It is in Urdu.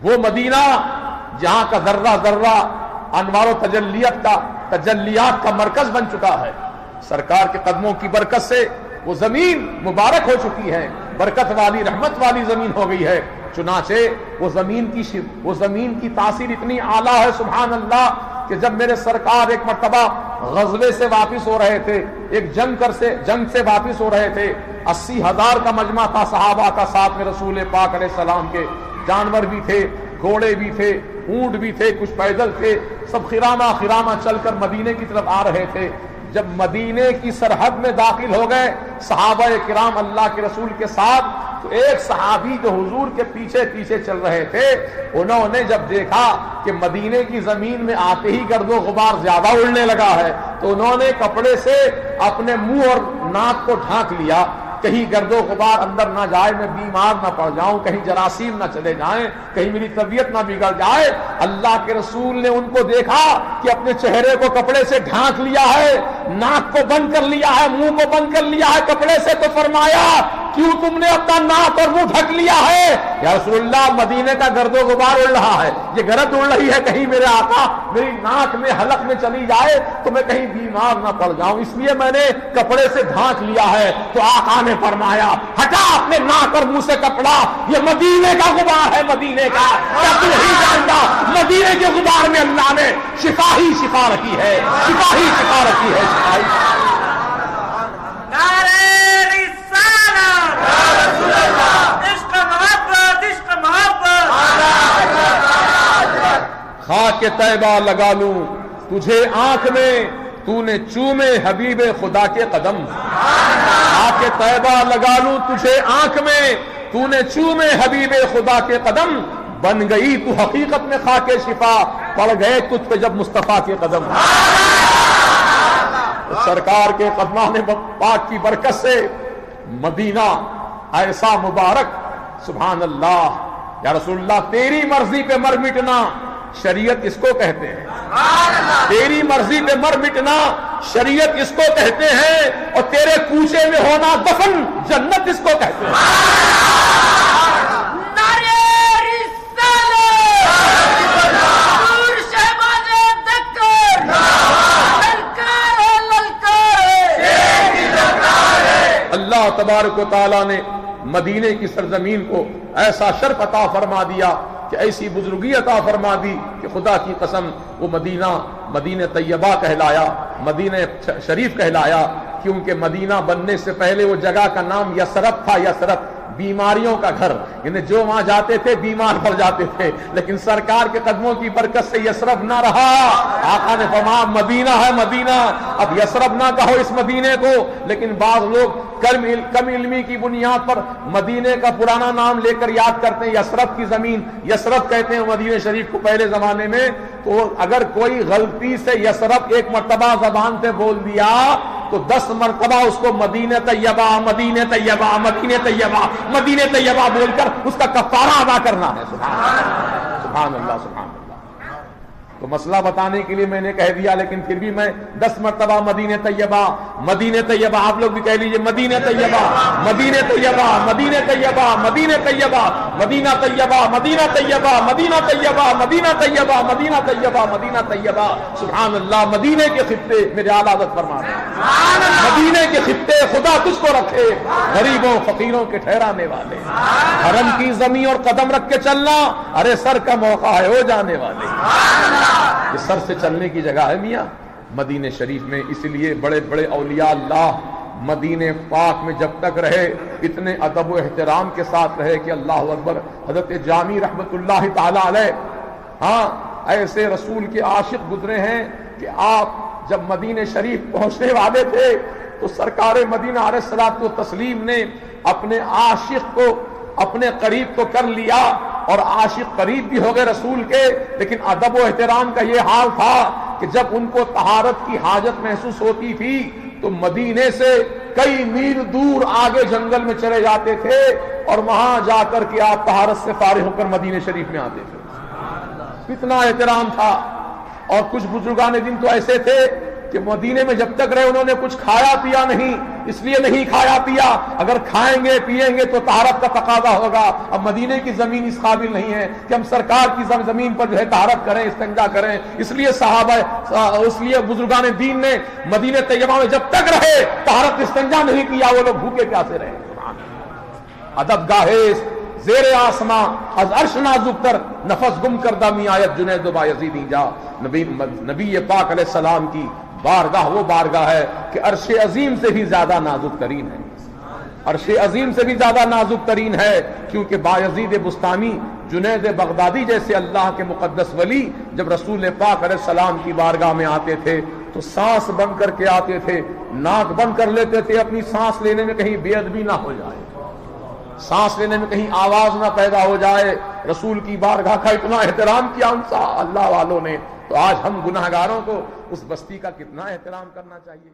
وہ مدینہ جہاں کا ذرہ ذرہ انوار و تجلیات کا مرکز بن چکا ہے. سرکار کے قدموں کی برکت سے وہ زمین مبارک ہو چکی ہے، برکت والی رحمت والی زمین ہو گئی ہے. چنانچہ وہ زمین کی تاثیر اتنی اعلیٰ ہے سبحان اللہ کہ جب میرے سرکار ایک مرتبہ غزوے سے واپس ہو رہے تھے، ایک جنگ سے واپس ہو رہے تھے، 80,000 کا مجمع تھا صحابہ کا، ساتھ میں رسول پاک علیہ السلام کے جانور بھی تھے، گھوڑے بھی تھے، اونٹ بھی تھے، کچھ پیدل تھے، سب خرامہ چل کر مدینے کی طرف آ رہے تھے. جب مدینے کی سرحد میں داخل ہو گئے صحابہ کرام اللہ کے رسول کے ساتھ، تو ایک صحابی جو حضور کے پیچھے پیچھے چل رہے تھے، انہوں نے جب دیکھا کہ مدینے کی زمین میں آتے ہی گرد و غبار زیادہ اڑنے لگا ہے، تو انہوں نے کپڑے سے اپنے منہ اور ناک کو ڈھانک لیا، کہیں گرد و غبار اندر نہ جائے، میں بیمار نہ پڑ جاؤں، کہیں جراثیم نہ چلے جائیں، کہیں میری طبیعت نہ بگڑ جائے. اللہ کے رسول نے ان کو دیکھا کہ اپنے چہرے کو کپڑے سے ڈھانک لیا ہے، ناک کو بند کر لیا ہے، منہ کو بند کر لیا ہے کپڑے سے، تو فرمایا کیوں تم نے اپنا ناک اور منہ ڈھک لیا ہے؟ یا رسول اللہ مدینے کا گرد و غبار اڑ رہا ہے، یہ گرد اڑ رہی ہے، کہیں میرے آقا میری ناک میں حلق میں چلی جائے تو میں کہیں بیمار نہ پڑ جاؤں، اس لیے میں نے کپڑے سے ڈھانک لیا ہے. تو آقا نے فرمایا ہٹا اپنے ناک اور منہ سے کپڑا، یہ مدینے کا غبار ہے، مدینے کا. کیا تو نہیں جانتا مدینے کے غبار میں اللہ نے شفا ہی شفا رکھی ہے، شفا ہی شفا رکھی ہے، شفا ہی. خاک طیبہ لگا لوں تجھے آنکھ میں، تو نے چومے حبیب خدا کے قدم. خاک طیبہ لگا لوں تجھے آنکھ میں، تو نے چومے حبیب خدا کے قدم. بن گئی تو حقیقت میں خاک شفا، پڑ گئے تجھ پہ جب مصطفیٰ کے قدم. سرکار کے قدمان پاک کی برکت سے مدینہ ایسا مبارک، سبحان اللہ. یا رسول اللہ تیری مرضی پہ مر مٹنا شریعت اس کو کہتے ہیں، تیری مرضی پہ مر مٹنا شریعت اس کو کہتے ہیں، اور تیرے کوچے میں ہونا دفن جنت اس کو کہتے ہیں. اللہ تبارک و تعالیٰ نے مدینے کی سرزمین کو ایسا شرف عطا فرما دیا کہ ایسی بزرگی عطا فرما دی کہ خدا کی قسم وہ مدینہ طیبہ کہلایا، مدینہ شریف کہلایا، کیونکہ مدینہ بننے سے پہلے وہ جگہ کا نام یثرب تھا. یثرب بیماریوں کا گھر، یعنی جو وہاں جاتے تھے بیمار پڑ جاتے تھے، لیکن سرکار کے قدموں کی برکت سے یثرب نہ رہا. آقا نے فرمایا مدینہ ہے مدینہ. اب یثرب نہ کہو اس مدینے کو، لیکن بعض لوگ کم علمی کی بنیاد پر مدینے کا پرانا نام لے کر یاد کرتے ہیں. یثرب کی زمین یثرب کہتے ہیں مدینہ شریف کو پہلے زمانے میں. تو اگر کوئی غلطی سے یثرب ایک مرتبہ زبان سے بول دیا تو 10 مرتبہ اس کو مدینہ طیبہ مدینہ طیبہ مدینہ طیبہ مدینہ طیبہ بول کر اس کا کفارہ ادا کرنا ہے. سبحان اللہ سبحان اللہ. تو مسئلہ بتانے کے لیے میں نے کہہ دیا، لیکن پھر بھی میں 10 مرتبہ مدینہ طیبہ مدینہ طیبہ، آپ لوگ بھی کہہ لیجئے مدینہ طیبہ مدینہ طیبہ مدینہ طیبہ مدینہ طیبہ مدینہ طیبہ مدینہ طیبہ مدینہ طیبہ مدینہ طیبہ مدینہ طیبہ مدینہ طیبہ. سبحان اللہ. مدینے کے خطے میرے اعلیٰ حضرت فرما رہے ہیں، مدینے کے خطے خدا تجھ کو رکھے غریبوں فقیروں کے ٹھہرانے والے. حرم کی زمین اور قدم رکھ کے چلنا، ارے سر کا موقع ہے ہو جانے والے. یہ سر سے چلنے کی جگہ ہے میاں مدینہ شریف میں. اس لیے بڑے بڑے اولیاء اللہ مدینہ پاک میں جب تک رہے اتنے ادب و احترام کے ساتھ رہے کہ اللہ اکبر. حضرت جامی رحمت اللہ تعالی علیہ، ہاں ایسے رسول کے عاشق گزرے ہیں کہ آپ جب مدینہ شریف پہنچنے والے تھے تو سرکار مدینہ علیہ الصلوۃ والتسلیم نے اپنے عاشق کو اپنے قریب تو کر لیا اور عاشق قریب بھی ہو گئے رسول کے، لیکن ادب و احترام کا یہ حال تھا کہ جب ان کو طہارت کی حاجت محسوس ہوتی تھی تو مدینے سے کئی میل دور آگے جنگل میں چلے جاتے تھے اور وہاں جا کر کے آپ طہارت سے فارغ ہو کر مدینہ شریف میں آتے تھے. اتنا احترام تھا. اور کچھ بزرگان دین تو ایسے تھے کہ مدینے میں جب تک رہے انہوں نے کچھ کھایا پیا نہیں، اس لیے نہیں کھایا پیا، اگر کھائیں گے پیئیں گے تو طہارت کا تقاضا ہوگا۔ اب مدینے کی زمین اس قابل نہیں ہے کہ ہم سرکار کی زمین پر جو ہے طہارت کریں، استنجا کریں، اس لیے اس لیے بزرگان دین نے مدینہ طیبہ میں جب تک رہے طہارت استنجا نہیں کیا، وہ لوگ بھوکے پیاسے رہے۔ ادب گاہے زیر آسماں از عرش نازک تر، نفس گم کردہ می آیت جنید و بایزیدی جا۔ نبی پاک علیہ السلام کی بارگاہ وہ بارگاہ ہے کہ عرش عظیم سے بھی زیادہ نازک ترین ہے، عرش عظیم سے بھی زیادہ نازک ترین ہے، کیونکہ بایزید بستامی، جنید بغدادی جیسے اللہ کے مقدس ولی جب رسول پاک علیہ السلام کی بارگاہ میں آتے تھے تو سانس بند کر کے آتے تھے، ناک بند کر لیتے تھے، اپنی سانس لینے میں کہیں بے ادبی نہ ہو جائے، سانس لینے میں کہیں آواز نہ پیدا ہو جائے۔ رسول کی بارگاہ کا اتنا احترام کیا ان اللہ والوں نے، تو آج ہم گناہگاروں کو اس بستی کا کتنا احترام کرنا چاہیے۔